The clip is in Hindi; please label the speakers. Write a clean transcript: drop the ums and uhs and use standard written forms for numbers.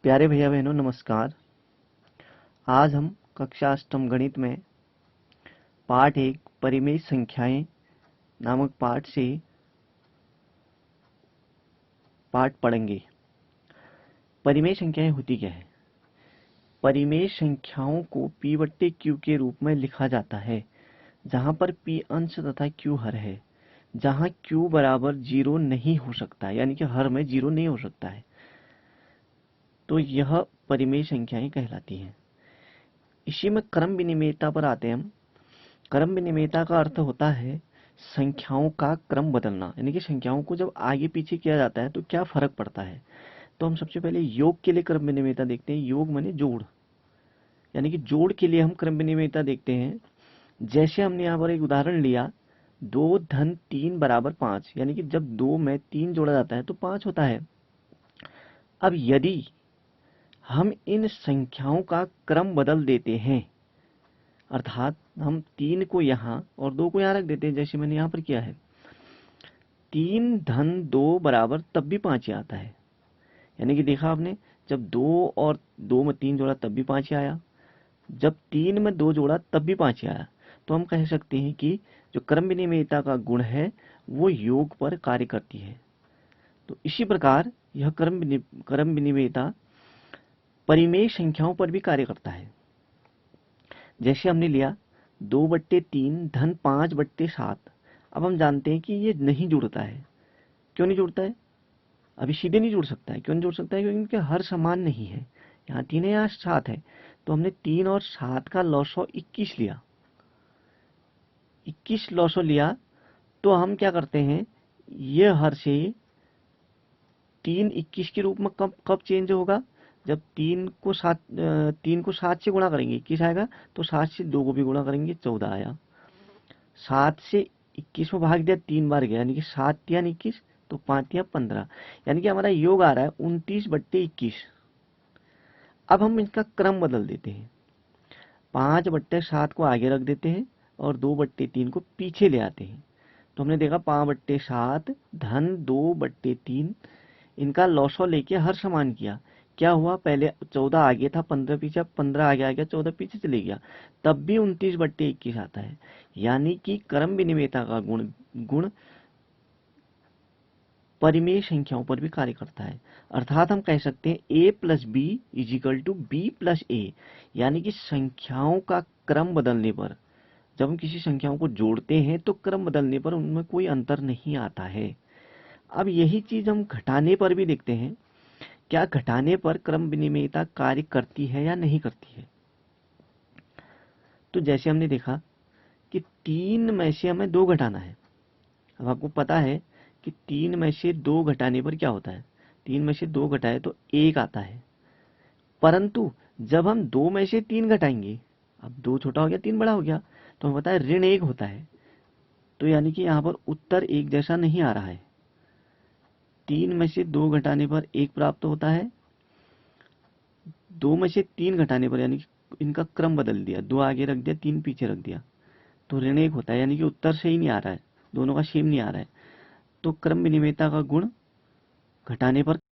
Speaker 1: प्यारे भैया बहनों नमस्कार। आज हम कक्षा अष्टम गणित में पाठ 1 परिमेय संख्याएं नामक पाठ से पाठ पढ़ेंगे। परिमेय संख्याएं होती क्या है? परिमेय संख्याओं को p बट्टे q के रूप में लिखा जाता है, जहां पर p अंश तथा q हर है, जहां q बराबर 0 नहीं हो सकता है, यानी कि हर में 0 नहीं हो सकता है, तो यह परिमेय संख्याएं कहलाती हैं। इसी में क्रम विनिमेयता पर आते हैं हम। क्रम विनिमेयता का अर्थ होता है संख्याओं का क्रम बदलना, यानी कि संख्याओं को जब आगे पीछे किया जाता है तो क्या फर्क पड़ता है। तो हम सबसे पहले योग के लिए क्रम विनिमेयता देखते हैं। योग माने जोड़, यानी कि जोड़ के लिए हम क्रम विनिमेयता देखते हैं। जैसे हमने यहाँ पर एक उदाहरण लिया, 2 धन 3 बराबर 5, यानी कि जब 2 में 3 जोड़ा जाता है तो 5 होता है। अब यदि हम इन संख्याओं का क्रम बदल देते हैं, अर्थात हम 3 को यहाँ और 2 को यहाँ रख देते हैं, जैसे मैंने यहाँ पर किया है, 3 धन 2 बराबर तब भी 5 ही आता है। यानी कि देखा आपने, जब 2 और 2 में 3 जोड़ा तब भी 5 ही आया, जब 3 में 2 जोड़ा तब भी 5 ही आया। तो हम कह सकते हैं कि जो क्रम विनिमेयता का गुण है वो योग पर कार्य करती है। तो इसी प्रकार यह क्रम विनिमेयता परिमेय संख्याओं पर भी कार्य करता है। जैसे हमने लिया 2/3 धन 5/7। अब हम जानते हैं कि ये नहीं जुड़ता है। क्यों नहीं जुड़ता है? अभी सीधे नहीं जुड़ सकता है। क्यों नहीं जुड़ सकता है? क्योंकि इनके हर समान नहीं है। यहाँ 3 है, यहाँ 7 है, तो हमने 3 और 7 का लॉसो 21 लिया। 21 लॉसो लिया तो हम क्या करते हैं, ये हर से 3 21 के रूप में कब कब चेंज होगा? जब 3 को 7 से गुणा करेंगे 21 आएगा, तो 7 से 2 को भी गुणा करेंगे 14 आया। 7 से 21 में भाग दिया 3 बार गया, यानी कि 7 या 21, तो 5 या 15, यानी कि हमारा योग आ रहा है 29/21। अब हम इसका क्रम बदल देते हैं, 5/7 को आगे रख देते हैं और 2/3 को पीछे ले आते हैं। तो हमने देखा 5/7 धन 2/3, इनका लॉसो लेके हर समान किया। क्या हुआ, पहले 14 आगे था, 15 पीछे, 15 आगे आ गया, 14 पीछे चले गया, तब भी 29/21 आता है। यानी कि क्रम विनिमेयता का गुण परिमेय संख्याओं पर भी कार्य करता है। अर्थात हम कह सकते हैं a plus B is equal to B plus A, यानी कि संख्याओं का क्रम बदलने पर, जब हम किसी संख्याओं को जोड़ते हैं तो क्रम बदलने पर उनमें कोई अंतर नहीं आता है। अब यही चीज हम घटाने पर भी देखते हैं। क्या घटाने पर क्रम विनिमेयता कार्य करती है या नहीं करती है? तो जैसे हमने देखा कि 3 में से हमें 2 घटाना है। अब आपको पता है कि 3 में से 2 घटाने पर क्या होता है, 3 में से 2 घटाए तो 1 आता है। परंतु जब हम 2 में से 3 घटाएंगे, अब 2 छोटा हो गया 3 बड़ा हो गया, तो हमें पता है ऋण 1 होता है। तो यानी कि यहाँ पर उत्तर एक जैसा नहीं आ रहा है। 3 में से 2 घटाने पर 1 प्राप्त होता है, 2 में से 3 घटाने पर, यानी कि इनका क्रम बदल दिया, 2 आगे रख दिया 3 पीछे रख दिया, तो ऋण 1 होता है, यानी कि उत्तर सही नहीं आ रहा है, दोनों का सेम नहीं आ रहा है। तो क्रम विनिमेयता का गुण घटाने पर